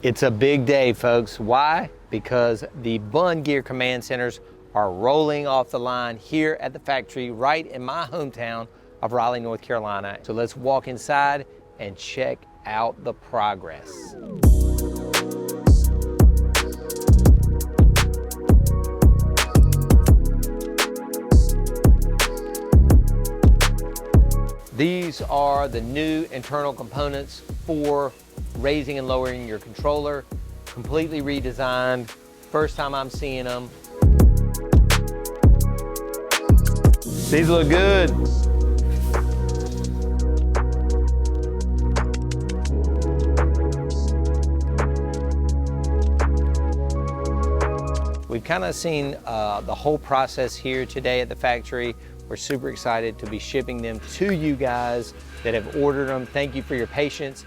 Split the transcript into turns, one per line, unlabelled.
It's a big day, folks. Why? Because the Bunn Gear Command Centers are rolling off the line here at the factory right in my hometown of Raleigh, North Carolina. So let's walk inside and check out the progress. These are the new internal components for raising and lowering your controller. Completely redesigned. First time I'm seeing them. These look good. We've kind of seen the whole process here today at the factory. We're super excited to be shipping them to you guys that have ordered them. Thank you for your patience.